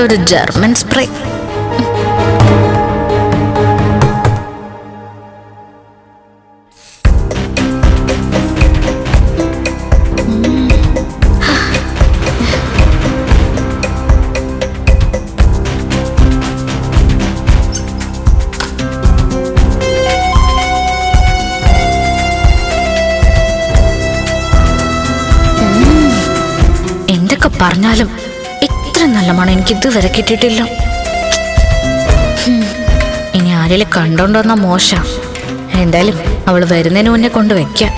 നല്ലൊരു German spray. എന്തൊക്കെ പറഞ്ഞാലും ഇത്ര നല്ല മണം എനിക്ക് ഇതുവരെ കിട്ടിയിട്ടില്ല. ഇനി ആരെങ്കിലും കണ്ടോണ്ടോന്നാ മോശം. എന്തായാലും അവള് വരുന്നതിന് മുന്നേ കൊണ്ടുവയ്ക്കാം.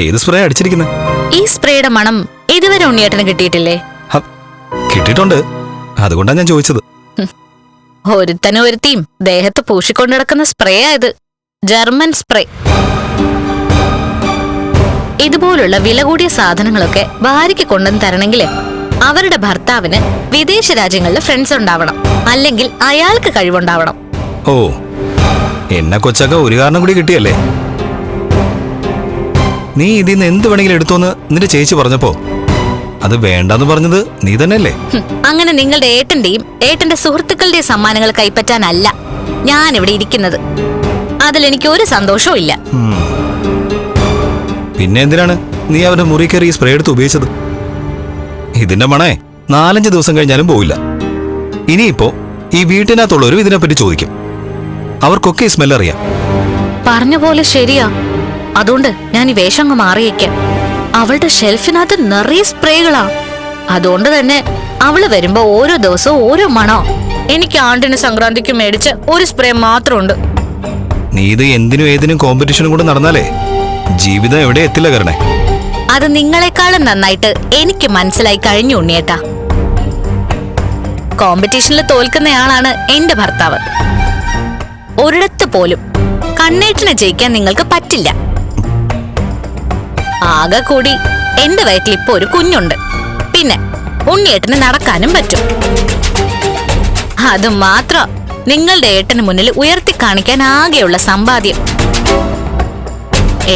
ഏത് സ്പ്രേ അടിച്ചിരിക്കുന്നത്? ഈ സ്പ്രേയുടെ മണം ഇതുവരെ ഉണ്ണിയേട്ടന് കിട്ടിയിട്ടില്ലേ? കിട്ടിയിട്ടുണ്ട്, അതുകൊണ്ടാണ് ഞാൻ ചോദിച്ചത്. ഒരുത്തനും ഒരുത്തിയും ദേഹത്ത് പൂശിക്കൊണ്ടു നടക്കുന്ന സ്പ്രേ ആയത്, ജർമ്മൻ സ്പ്രേ. ഇതുപോലുള്ള വില കൂടിയ സാധനങ്ങളൊക്കെ ഭാര്യയ്ക്ക് കൊണ്ടുവന്ന് തരണമെങ്കിൽ അവരുടെ ഭർത്താവിന് വിദേശ രാജ്യങ്ങളിലെ ഫ്രണ്ട്സ് ഉണ്ടാവണം, അല്ലെങ്കിൽ അയാൾക്ക് കഴിവുണ്ടാവണം. ഓ, എന്നെ കൊച്ചക്ക ഒരു കാരണം കൂടി കിട്ടിയല്ലേ? നീ ഇതിന്ന് എന്ത് വേണമെങ്കിലും എടുത്തോന്ന് നിന്റെ ചേച്ചി പറഞ്ഞപ്പോ അത് വേണ്ടെന്ന് പറഞ്ഞത് നീ തന്നെയല്ലേ? അങ്ങനെ നിങ്ങളുടെ ഏട്ടന്റെയും ഏട്ടന്റെ സുഹൃത്തുക്കളുടെയും സമ്മാനങ്ങൾ കൈപ്പറ്റാനല്ല ഞാൻ ഇവിടെ ഇരിക്കുന്നത്. അതിലെനിക്ക് ഒരു സന്തോഷവും ഇല്ല. പിന്നെ എന്തിനാണ് നീ അവരുടെ മുറി കയറി ഈ സ്പ്രേ എടുത്ത് ഉപയോഗിച്ചത്? ഇതിന്റെ മണേ 4-5 ദിവസം കഴിഞ്ഞാലും പോവില്ല. ഇനിയിപ്പോ ഈ വീട്ടിനകത്തുള്ളവരും ഇതിനെപ്പറ്റി ചോദിക്കും. അവർക്കൊക്കെ ഈ സ്മെൽ അറിയാം. പറഞ്ഞ പോലെ ശരിയാ. അതുകൊണ്ട് ഞാൻ ഈ വേഷം അങ്ങ് മാറിയേക്കാം. അവളുടെ ഷെൽഫിനകത്ത് നിറയെ സ്പ്രേകളാ. അതുകൊണ്ട് തന്നെ അവള് വരുമ്പോ ഓരോ ദിവസവും ഓരോ മണോ. എനിക്ക് ആണ്ടിന് സംക്രാന്തിക്ക് മേടിച്ച ഒരു സ്പ്രേ മാത്രമുണ്ട്. നീ ഇത് എന്തിനും ഏതിനും കോമ്പറ്റീഷനും കൂടെ നടന്നാലേ ജീവിതം എവിടെ എത്തില്ല കരണേ. അത് നിങ്ങളെക്കാളും നന്നായിട്ട് എനിക്ക് മനസ്സിലായി കഴിഞ്ഞു ഉണ്ണിയേട്ടാ. കോമ്പറ്റീഷനിൽ തോൽക്കുന്നയാളാണ് എന്റെ ഭർത്താവ്. ഒരിടത്ത് പോലും കണ്ണേറ്റിനെ ജയിക്കാൻ നിങ്ങൾക്ക് പറ്റില്ല. ആകെ കൂടി എന്റെ വയറ്റിൽ ഇപ്പൊ ഒരു കുഞ്ഞുണ്ട്. പിന്നെ ഉണ്ണിയേട്ടന് നടക്കാനും പറ്റും. അത് മാത്രം നിങ്ങളുടെ ഏട്ടന് മുന്നിൽ ഉയർത്തി കാണിക്കാൻ ആകെയുള്ള സമ്പാദ്യം.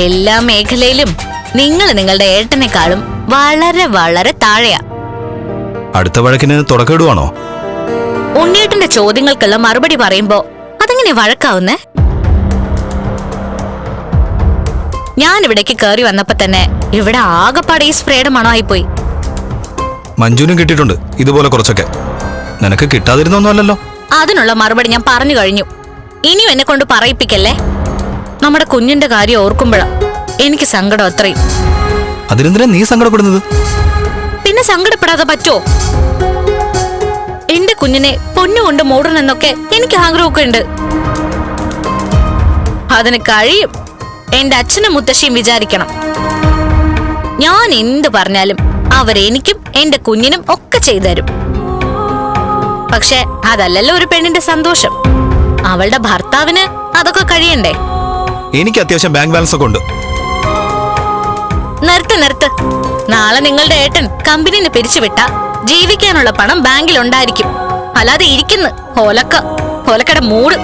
എല്ലാ മേഖലയിലും നിങ്ങൾ നിങ്ങളുടെ ഏട്ടനെക്കാളും വളരെ വളരെ താഴെയാ. അടുത്ത വഴക്കിന് തുടക്കമിടുവാണോ? ഉണ്ണിയേട്ടന്റെ ചോദ്യങ്ങൾക്കുള്ള മറുപടി പറയുമ്പോ അതെങ്ങനെ വഴക്കാവുന്നേ? ഞാൻ ഇവിടേക്ക് കയറി വന്നപ്പോ തന്നെ ഇവിടെ ആകെപ്പാടെ ഈ സ്പ്രേയുടെ മണമായി പോയി. മഞ്ജുനും കിട്ടിയിട്ടുണ്ട് ഇതുപോലെ കുറച്ചൊക്കെ. നിനക്ക് കിട്ടാതിരുന്നൊന്നുമല്ലല്ലോ. അതിനുള്ള മറുപടി ഞാൻ പറഞ്ഞു കഴിഞ്ഞു. ഇനിയും എന്നെ കൊണ്ട് പറയിപ്പിക്കല്ലേ. നമ്മുടെ കുഞ്ഞിന്റെ കാര്യം ഓർക്കുമ്പോഴാ എനിക്ക് സങ്കടം അത്രയും. അതിനെന്തിനാ നീ സങ്കടപ്പെടുന്നത്? പിന്നെ സങ്കടപ്പെടാതെ പറ്റോ? എന്റെ കുഞ്ഞിനെ പൊന്നുകൊണ്ട് മൂടണമെന്നൊക്കെ എനിക്ക് ആഗ്രഹമൊക്കെ ഉണ്ട്. അതിന് കഴിയും. എന്റെ അച്ഛനും മുത്തശ്ശിയും വിചാരിക്കണം. ഞാൻ എന്ത് പറഞ്ഞാലും അവരെനിക്കും എന്റെ കുഞ്ഞിനും ഒക്കെ ചെയ്തുതരും. പക്ഷെ അതല്ലല്ലോ ഒരു പെണ്ണിന്റെ സന്തോഷം. അവളുടെ ഭർത്താവിന് അതൊക്കെ കഴിയണ്ടേ? എനിക്ക് അത്യാവശ്യം ബാങ്ക് ബാലൻസ് ഒക്കെ ഉണ്ട്. നിർത്ത്. നാളെ നിങ്ങളുടെ ഏട്ടൻ കമ്പനിന്ന് പിരിച്ചുവിട്ട ജീവിക്കാനുള്ള പണം ബാങ്കിൽ ഉണ്ടായിരിക്കും. അല്ലാതെ ഇരിക്കുന്നു ഒലക്കട മൂട്.